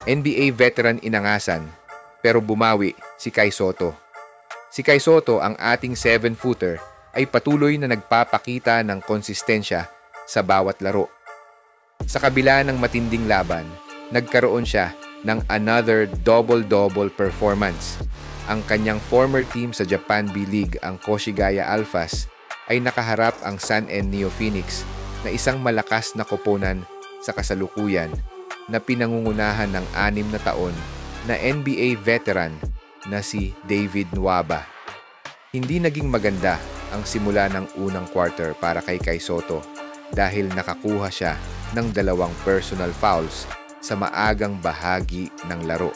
NBA veteran inangasan, pero bumawi si Kai Sotto. Si Kai Sotto, ang ating 7-footer, ay patuloy na nagpapakita ng konsistensya sa bawat laro. Sa kabila ng matinding laban, nagkaroon siya ng another double-double performance. Ang kanyang former team sa Japan B-League, ang Koshigaya Alphas, ay nakaharap ang Sun-En Neo Phoenix na isang malakas na koponan sa kasalukuyan na pinangungunahan ng 6 na taon na NBA veteran na si David Nwaba. Hindi naging maganda ang simula ng unang quarter para kay Kai Sotto dahil nakakuha siya ng 2 personal fouls sa maagang bahagi ng laro.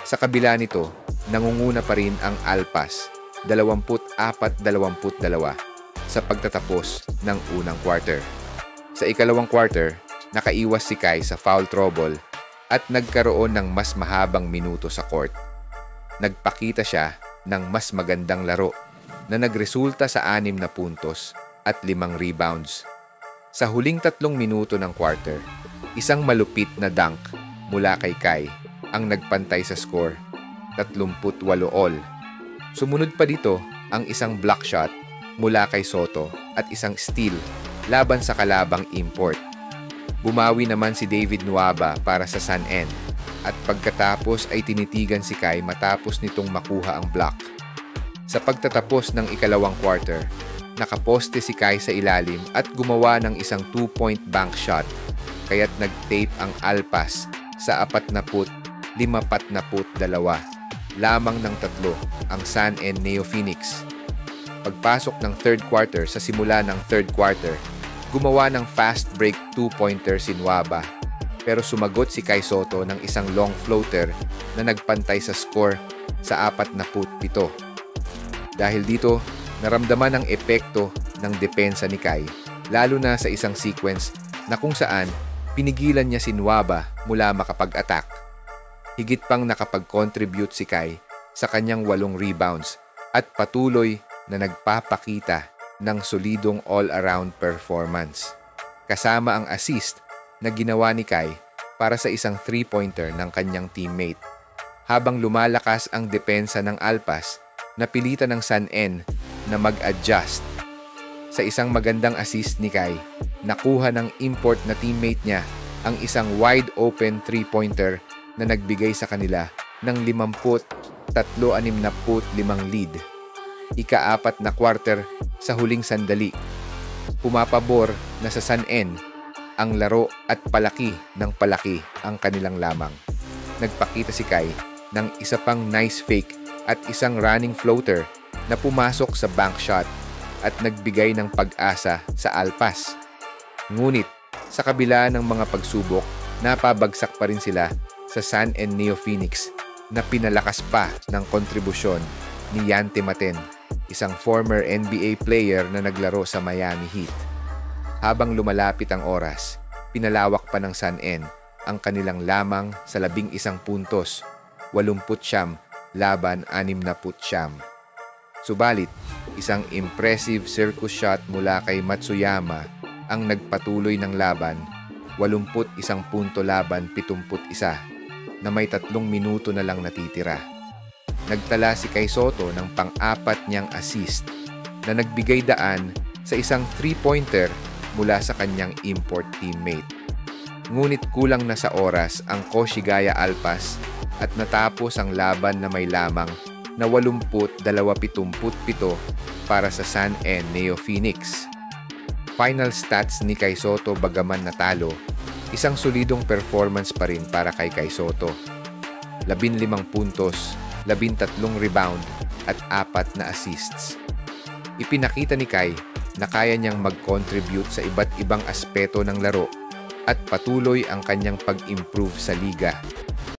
Sa kabila nito, nangunguna pa rin ang Alpas 24-22 sa pagtatapos ng unang quarter. Sa ikalawang quarter, nakaiwas si Kai sa foul trouble at nagkaroon ng mas mahabang minuto sa court. Nagpakita siya ng mas magandang laro na nagresulta sa 6 na puntos at 5 rebounds. Sa huling 3 minuto ng quarter, isang malupit na dunk mula kay Kai ang nagpantay sa score, 38 all. Sumunod pa dito ang isang block shot mula kay Sotto at isang steal laban sa kalabang import. Bumawi naman si David Nwaba para sa Sun-En at pagkatapos ay tinitigan si Kai matapos nitong makuha ang block. Sa pagtatapos ng ikalawang quarter, nakaposte si Kai sa ilalim at gumawa ng isang 2-point bank shot, kaya't nag-tape ang Alpas sa 40-52. Lamang ng 3 ang Sun-En Neo Phoenix. Pagpasok ng third quarter, sa simula ng third quarter, gumawa ng fast break 2-pointer si Nwaba, pero sumagot si Kai Sotto ng isang long floater na nagpantay sa score sa 47. Dahil dito, naramdaman ang epekto ng depensa ni Kai, lalo na sa isang sequence na kung saan pinigilan niya si Nwaba mula makapag-attack. Higit pang nakapag-contribute si Kai sa kanyang 8 rebounds at patuloy na nagpapakita ng solidong all-around performance. Kasama ang assist na ginawa ni Kai para sa isang 3-pointer ng kanyang teammate. Habang lumalakas ang depensa ng Alpas, napilitan ng Sun-En na mag-adjust. Sa isang magandang assist ni Kai, nakuha ng import na teammate niya ang isang wide-open 3-pointer na nagbigay sa kanila ng 53-65 lead. Ika-4 na quarter sa huling sandali. Pumapabor na sa Sun-En ang laro at palaki ng palaki ang kanilang lamang. Nagpakita si Kai ng isa pang nice fake at isang running floater na pumasok sa bank shot at nagbigay ng pag-asa sa Alpas. Ngunit sa kabila ng mga pagsubok, napabagsak pa rin sila sa Sun-En Neo Phoenix na pinalakas pa ng kontribusyon ni Yante Maten, isang former NBA player na naglaro sa Miami Heat. Habang lumalapit ang oras, pinalawak pa ng Sun-En ang kanilang lamang sa 11 puntos, 80 laban 60. Subalit, isang impressive circus shot mula kay Matsuyama ang nagpatuloy ng laban, 81 punto laban 71, na may 3 minuto na lang natitira. Nagtala si Kai Sotto ng pang-4 niyang assist na nagbigay daan sa isang 3-pointer mula sa kanyang import teammate. Ngunit kulang na sa oras ang Koshigaya Alphas at natapos ang laban na may lamang na 80-27 para sa Sun-En Neo Phoenix. Final stats ni Kai Sotto, bagaman natalo, isang solidong performance pa rin para kay Kai Sotto. 15 puntos, 13 rebound at 4 na assists. Ipinakita ni Kai na kaya niyang mag-contribute sa iba't ibang aspeto ng laro at patuloy ang kanyang pag-improve sa liga.